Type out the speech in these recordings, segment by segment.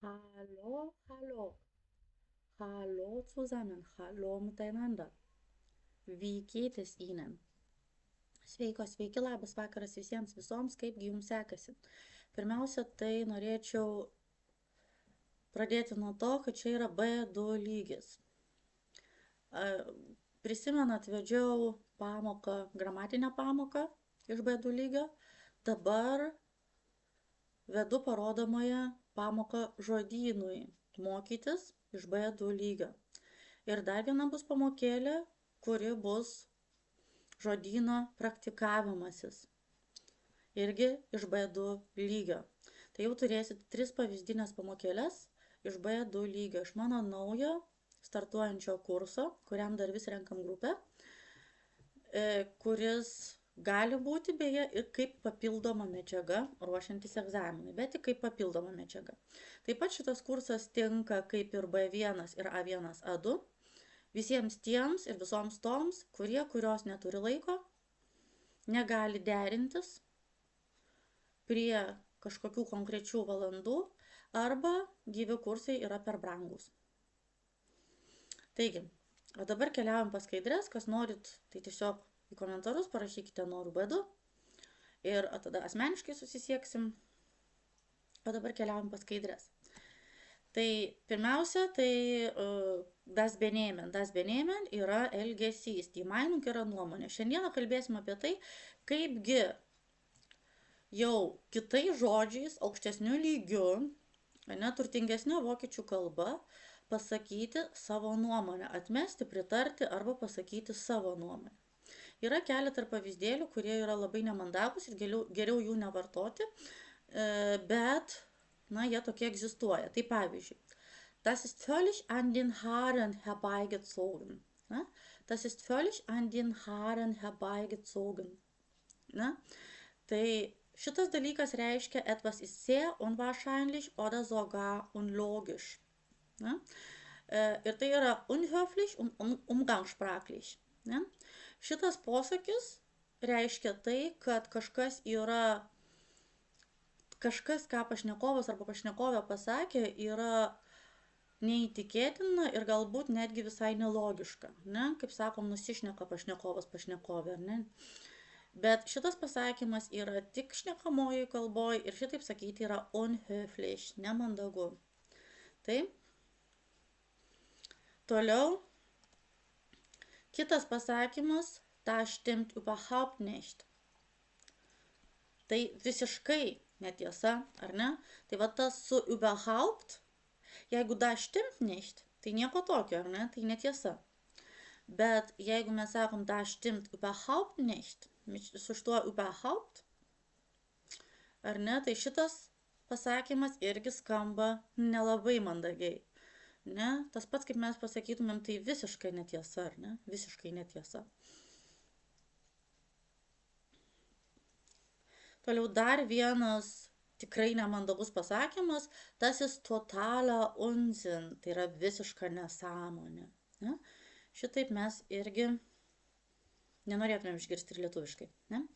Hallo, hallo. Hallo zusammen, hallo miteinander. Wie geht es Ihnen? Sveikos, sveiki, labas vakaras visiems visoms, kaipgi jums sekasi. Pirmiausia, tai norėčiau pradėti nuo to, kad čia yra B2 lygis. Prisimenat, vedžiau pamoką, gramatinę pamoką iš B2 lygio. Dabar vedu parodomąją pamoką žodynui mokytis iš B2 lygio. Ir dar viena bus pamokėlė, kuri bus žodyno praktikavimasis. Irgi iš B2 lygio. Tai jau turėsit 3 pavyzdinės pamokėlės iš B2 lygio. Iš mano naujo startuojančio kurso, kuriam dar vis renkam grupę, kuris gali būti beje ir kaip papildoma medžiaga ruošiantis egzaminui, bet tik kaip papildoma medžiaga. Taip pat šitas kursas tinka kaip ir B1 ir A1, A2. Visiems tiems ir visoms toms, kurios neturi laiko, negali derintis prie kažkokių konkrečių valandų arba gyvi kursai yra per brangus. Taigi, o dabar keliaujam pas skaidrės, kas norit, tai tiesiog į komentarus parašykite noriu B2 ir tada asmeniškai susisieksim. O dabar keliaujam pas skaidrės. Tai pirmiausia, tai das Benehmen. Das Benehmen yra elgesys, die Meinung yra nuomonė. Šiandieną kalbėsim apie tai, kaipgi jau kitais žodžiais, aukštesniu lygiu, turtingesnė vokiečių kalba, pasakyti savo nuomonę, atmesti, pritarti arba pasakyti savo nuomonę. Yra keletą pavyzdėlių, kurie yra labai nemandagus ir geriau jų nevartoti, bet jie tokie egzistuoja. Tai pavyzdžiui, das ist völlig an den Haaren herbeigezogen. Das ist völlig an den Haaren herbeigezogen. Tai šitas dalykas reiškia etwas ist sehr unwahrscheinlich oder sogar unlogisch. Ir tai yra unhöflich und umgangssprachlich. Šitas posakis reiškia tai, kad kažkas, ką pašnekovas arba pašnekovė pasakė, yra neįtikėtina ir galbūt netgi visai nelogiška. Kaip sakom, nusišneka pašnekovas pašnekovė, ar ne? Bet šitas pasakymas yra tik šnekamojoje kalboje ir šitaip sakyti yra unhöflich, nemandagu. Taip. Toliau. Kitas pasakymas, das stimmt überhaupt nicht. Tai visiškai netiesa, ar ne? Tai va tas su überhaupt, jeigu das stimmt nicht, tai nieko tokio, ar ne? Tai netiesa. Bet jeigu mes sakom das stimmt überhaupt nicht, su šituo überhaupt, ar ne? Tai šitas pasakymas irgi skamba nelabai mandagiai. Ne? Tas pats, kaip mes pasakytumėm, tai visiškai netiesa, ar ne? Visiškai netiesa. Toliau dar vienas tikrai nemandagus pasakymas, das ist totaler Unsinn, tai yra visiška nesąmonė. Ne? Šitaip mes irgi nenorėtumėm išgirsti ir lietuviškai. Ne?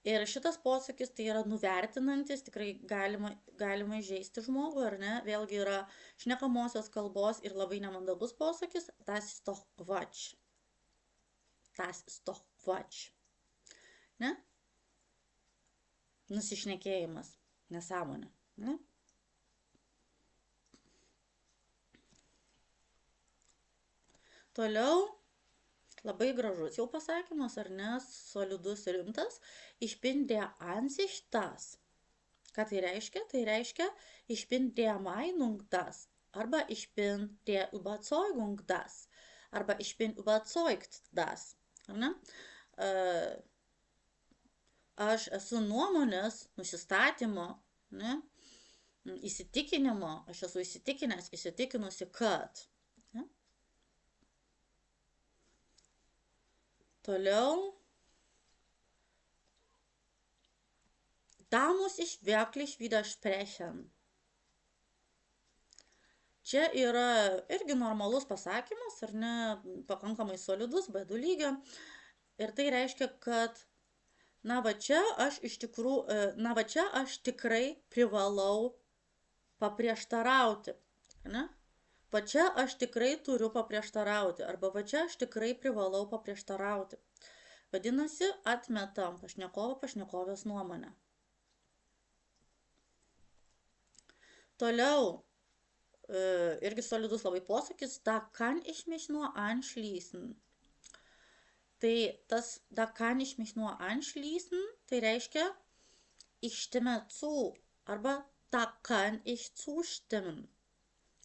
Ir šitas posakis tai yra nuvertinantis, tikrai galima įžeisti žmogų, ar ne? Vėlgi yra šnekamosios kalbos ir labai nemandagus posakis, das ist doch Quatsch. Das ist doch Quatsch. Ne? Nusišnekėjimas, nesąmonė. Ne? Toliau, labai gražus jau pasakymas, ar ne, solidus ir rimtas, ich bin der Ansicht das. Ką tai reiškia? Tai reiškia, ich bin der Meinung das. Arba ich bin der Überzeugung das. Arba ich bin überzeugt das. Ar ne? Aš esu nuomonės, nusistatymo, ne, įsitikinimo, aš esu įsitikinęs, įsitikinusi, kad. Ne? Toliau. Da muss ich wirklich widersprechen. Čia yra irgi normalus pasakymas, ar ne, pakankamai solidus, B2 lygio. Ir tai reiškia, kad na va čia aš tikrai privalau paprieštarauti, ne? Va čia aš tikrai turiu paprieštarauti, arba va čia aš tikrai privalau paprieštarauti. Vadinasi, atmetam pašnekovės nuomonę. Toliau, irgi solidus labai posakis, da kann ich mich nur anschließen. Tai tas da kann ich mich nur anschließen, tai reiškia ich stimme zu, arba da kann ich zustimmen.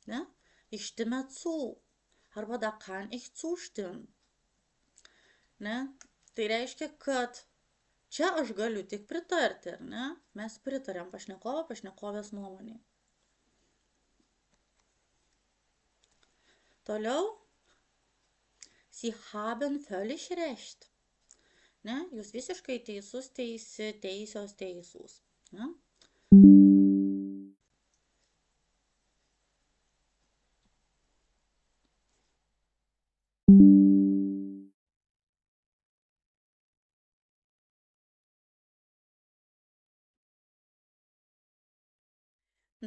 Ne? Ich stimme zu, arba da kann ich zustimmen. Ne? Tai reiškia, kad čia aš galiu tik pritarti, ar ne? Mes pritarėm pašnekovės nuomonei. Toliau, Sie haben völlig recht. Ne? Jūs visiškai teisus, teisios, teisūs. Ne?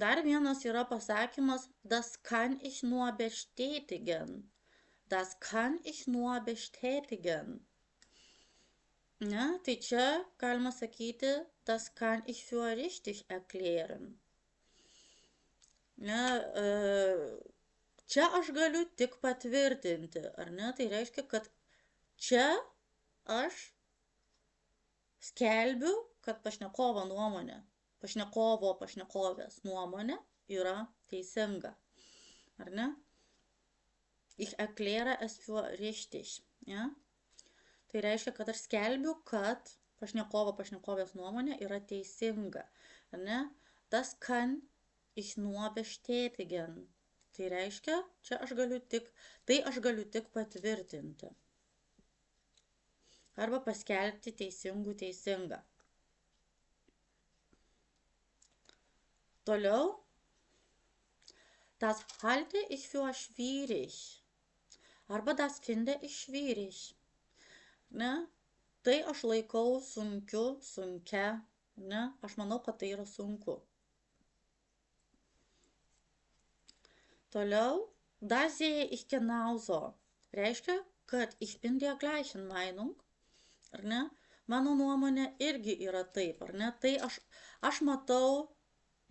Dar vienas yra pasakymas, das kann ich nur bestätigen. Das kann ich nur bestätigen. Ne? Tai čia galima sakyti, das kann ich für richtig erklären. Ne? Čia aš galiu tik patvirtinti, ar ne? Tai reiškia, kad čia aš skelbiu, kad pašnekovės nuomonė yra teisinga, ar ne? Ich erkläre es für richtig, ja? Tai reiškia, kad aš skelbiu, kad pašnekovės nuomonė yra teisinga, ar ne? Das kann ich nur bestätigen. Tai reiškia, čia aš galiu tik patvirtinti. Arba paskelbti teisingą. Toliau, das halte ich für schwierig. Arba das finde ich schwierig. Ne? Tai aš laikau sunkia. Ne? Aš manau, kad tai yra sunku. Toliau, das sehe ich genauso. Reiškia, kad ich bin der gleichen Meinung. Ar ne? Mano nuomonė irgi yra taip, ar ne? Tai aš matau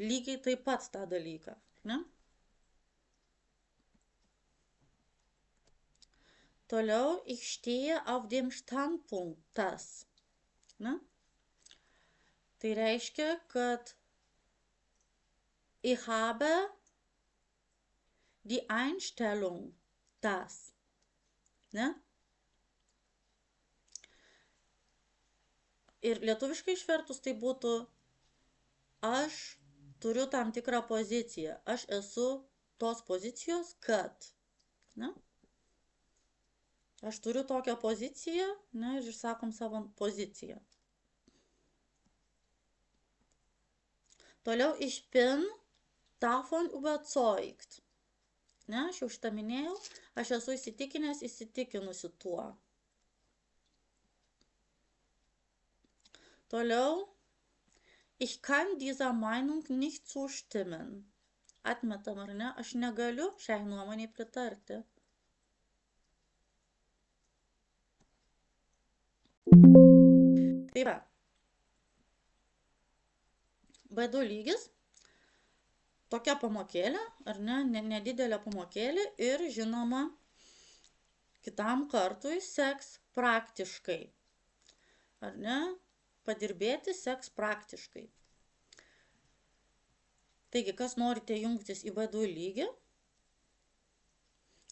lygiai taip pat tą dalyką, ne? Toliau, ich stehe auf dem Standpunkt das. Ne? Tai reiškia, kad ich habe die Einstellung das. Ne? Ir lietuviškai išvertus tai būtų aš turiu tam tikrą poziciją. Aš esu tos pozicijos, kad. Ne? Aš turiu tokią poziciją, ne, ir išsakom savo poziciją. Toliau, ich bin davon überzeugt. Ne, aš jau šitą minėjau, aš esu įsitikinusi tuo. Toliau, ich kann dieser Meinung nicht zustimmen. Atmetam, ar ne? Aš negaliu šiai nuomonei pritarti. Tai va. B2 lygis. Tokia pamokėlė, ar ne? Nedidelė pamokėlė ir žinoma, kitam kartui seks praktiškai. Ar ne? Padirbėti seks praktiškai. Taigi, kas norite jungtis į B2 lygį,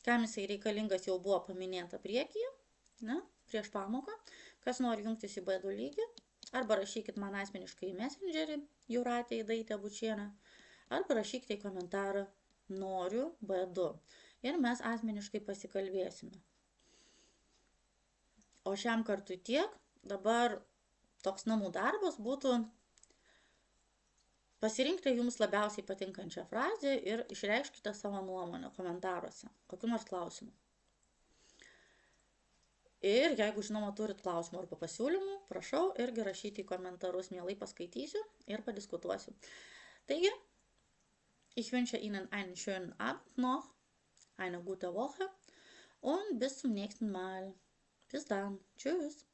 kam jisai reikalingas jau buvo paminėta priekyje, ne, prieš pamoką. Kas nori jungtis į B2 lygį, arba rašykit man asmeniškai į Messengerį, Jūratė Idaitė Bučienė, arba rašykite į komentarą noriu B2 ir mes asmeniškai pasikalbėsime. O šiam kartui tiek. Dabar toks namų darbas būtų pasirinkti jums labiausiai patinkančią frazę ir išreikškite savo nuomonę komentaruose, kokiu nors klausimu. Ir jeigu, žinoma, turit klausimų arba pasiūlymų, prašau irgi rašyti į komentarus, mielai paskaitysiu ir padiskutuosiu. Taigi, Ich wünsche Ihnen einen schönen Abend noch, eine gute Woche und bis zum nächsten Mal. Bis dann. Tschüss.